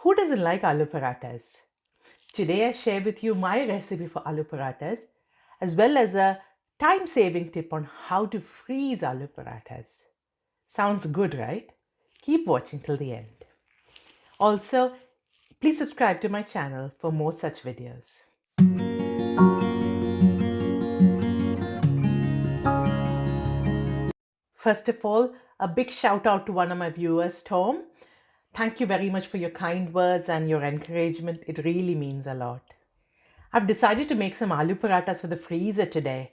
Who doesn't like aloo parathas? Today I share with you my recipe for aloo parathas as well as a time-saving tip on how to freeze aloo parathas. Sounds good, right? Keep watching till the end. Also, please subscribe to my channel for more such videos. First of all, a big shout out to one of my viewers, Tom. Thank you very much for your kind words and your encouragement. It really means a lot. I've decided to make some aloo parathas for the freezer today.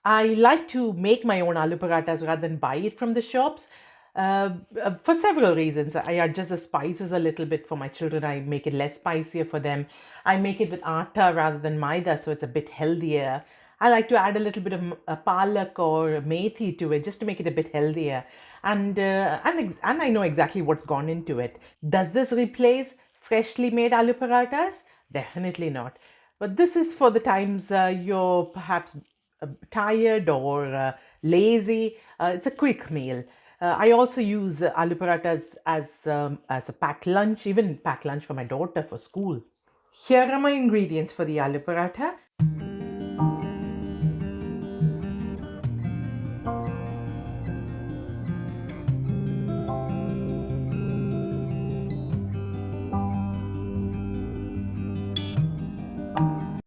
I like to make my own aloo parathas rather than buy it from the shops for several reasons. I adjust the spices a little bit for my children. I make it less spicier for them. I make it with atta rather than maida, so it's a bit healthier. I like to add a little bit of palak or methi to it just to make it a bit healthier. And I know exactly what's gone into it. Does this replace freshly made aloo parathas? Definitely not. But this is for the times you're perhaps tired or lazy. It's a quick meal. I also use aloo parathas as a packed lunch, even packed lunch for my daughter for school. Here are my ingredients for the aloo paratha.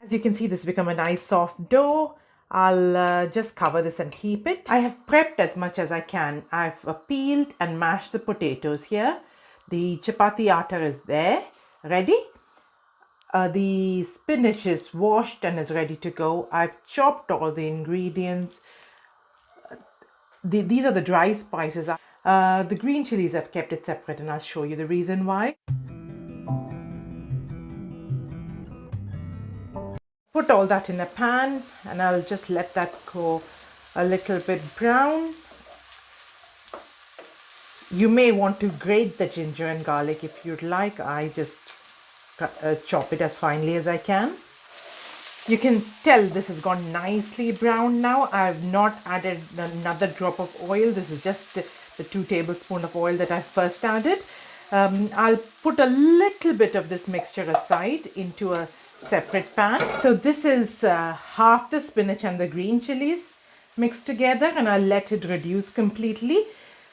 As you can see, this has become a nice soft dough. I'll just cover this and keep it. I have prepped as much as I can. I've peeled and mashed the potatoes here. The chapati atta is there, ready. The spinach is washed and is ready to go. I've chopped all the ingredients. These are the dry spices. The green chilies, I've kept it separate and I'll show you the reason why. Put all that in a pan and I'll just let that go a little bit brown. You may want to grate the ginger and garlic if you'd like. I just chop it as finely as I can. You can tell this has gone nicely brown now. I've not added another drop of oil. This is just the 2 tablespoons of oil that I first added. I'll put a little bit of this mixture aside into a separate pan. So this is half the spinach and the green chilies mixed together, and I'll let it reduce completely.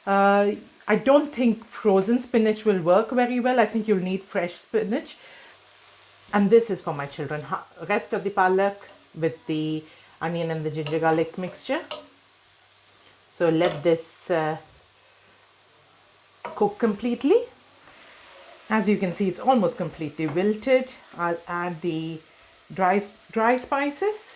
I don't think frozen spinach will work very well. I think you'll need fresh spinach. And this is for my children. Rest of the palak with the onion and the ginger garlic mixture. So let this cook completely. As you can see, it's almost completely wilted. I'll add the dry spices.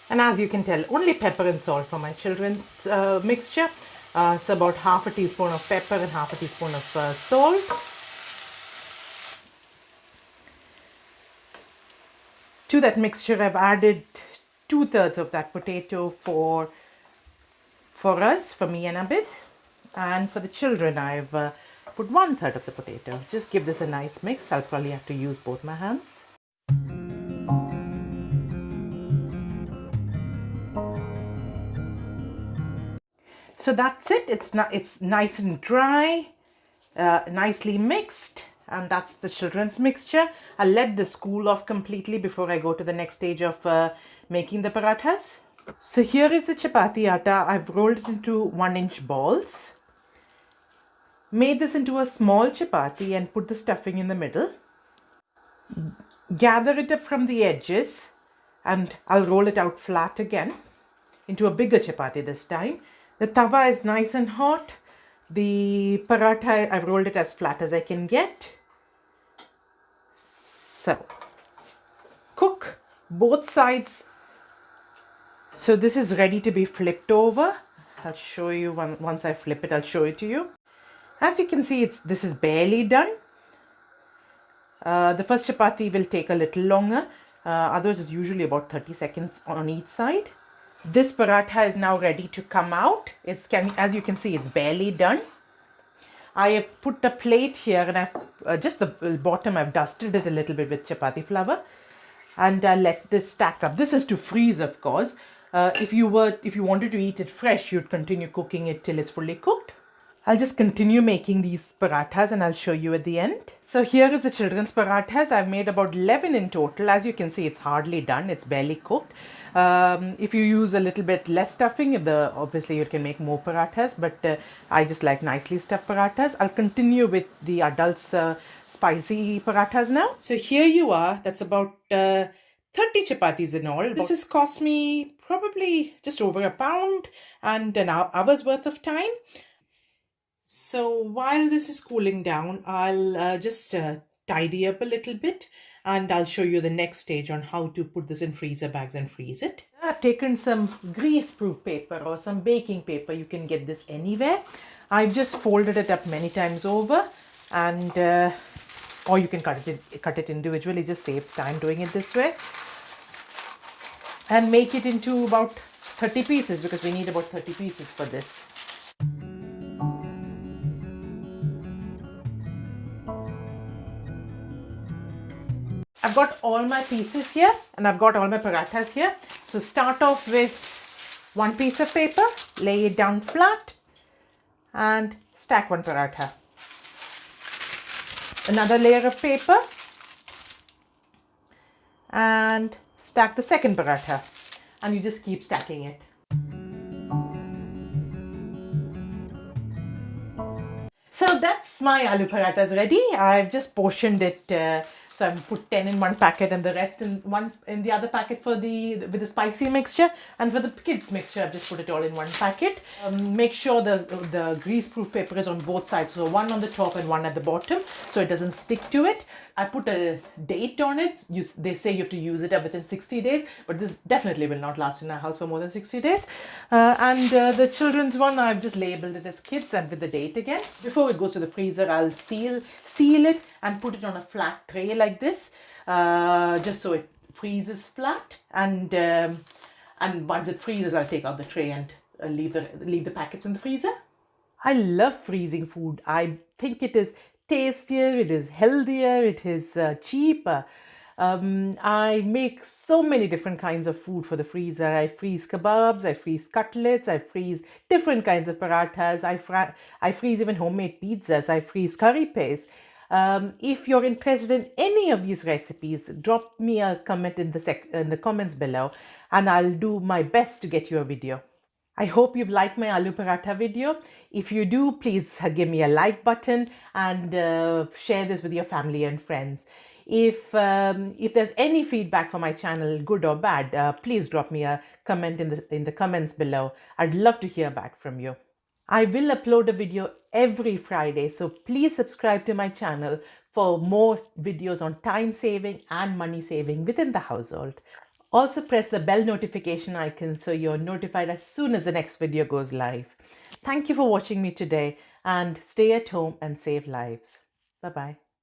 And as you can tell, only pepper and salt for my children's mixture. So about half a teaspoon of pepper and half a teaspoon of salt. To that mixture, I've added 2/3 of that potato for us, for me and Abid. And for the children, I've put 1/3 of the potato. Just give this a nice mix. I'll probably have to use both my hands. So that's it. It's nice and dry, nicely mixed. And that's the children's mixture. I'll let this cool off completely before I go to the next stage of making the parathas. So here is the chapati atta. I've rolled it into 1-inch balls. Made this into a small chapati and put the stuffing in the middle. Gather it up from the edges and I'll roll it out flat again into a bigger chapati this time. The tawa is nice and hot. The paratha, I've rolled it as flat as I can get. So, cook both sides. So this is ready to be flipped over. I'll show you once I flip it, I'll show it to you. As you can see, this is barely done. The first chapati will take a little longer. Others is usually about 30 seconds on each side. This paratha is now ready to come out. As you can see, it's barely done. I have put a plate here and I've just the bottom, I've dusted it a little bit with chapati flour and I'll let this stack up. This is to freeze, of course. If you wanted to eat it fresh, you'd continue cooking it till it's fully cooked. I'll just continue making these parathas and I'll show you at the end. So here is the children's parathas. I've made about 11 in total. As you can see, it's hardly done. It's barely cooked. If you use a little bit less stuffing, obviously you can make more parathas, but I just like nicely stuffed parathas. I'll continue with the adults' spicy parathas now. So here you are. That's about 30 chapatis in all. This has cost me probably just over £1 and an hour's worth of time. So while this is cooling down, I'll just tidy up a little bit and I'll show you the next stage on how to put this in freezer bags and freeze it. I've taken some grease-proof paper or some baking paper. You can get this anywhere. I've just folded it up many times over, and or you can cut it individually. It just saves time doing it this way. And make it into about 30 pieces because we need about 30 pieces for this. I've got all my pieces here and I've got all my parathas here. So start off with one piece of paper, lay it down flat and stack one paratha. Another layer of paper and stack the second paratha, and you just keep stacking it. So that's my aloo parathas ready. I've just portioned it. So I've put 10 in one packet and the rest in the other packet with the spicy mixture, and for the kids mixture I've just put it all in one packet. Make sure the grease-proof paper is on both sides, so one on the top and one at the bottom, so it doesn't stick to it. I put a date on it. They say you have to use it up within 60 days, but this definitely will not last in our house for more than 60 days. The children's one, I've just labeled it as kids and with the date again. Before it goes to the freezer, I'll seal it and put it on a flat tray like this, just so it freezes flat. And once it freezes, I'll take out the tray and leave the packets in the freezer. I love freezing food. I think it is tastier, it is healthier, it is cheaper. I make so many different kinds of food for the freezer. I freeze kebabs, I freeze cutlets, I freeze different kinds of parathas, I freeze even homemade pizzas, I freeze curry paste. If you're interested in any of these recipes, drop me a comment in the comments below and I'll do my best to get you a video. I hope you've liked my aloo paratha video. If you do, please give me a like button and share this with your family and friends. If there's any feedback for my channel, good or bad, please drop me a comment in the comments below. I'd love to hear back from you. I will upload a video every Friday, so please subscribe to my channel for more videos on time saving and money saving within the household. Also press the bell notification icon so you're notified as soon as the next video goes live. Thank you for watching me today, and stay at home and save lives. Bye-bye.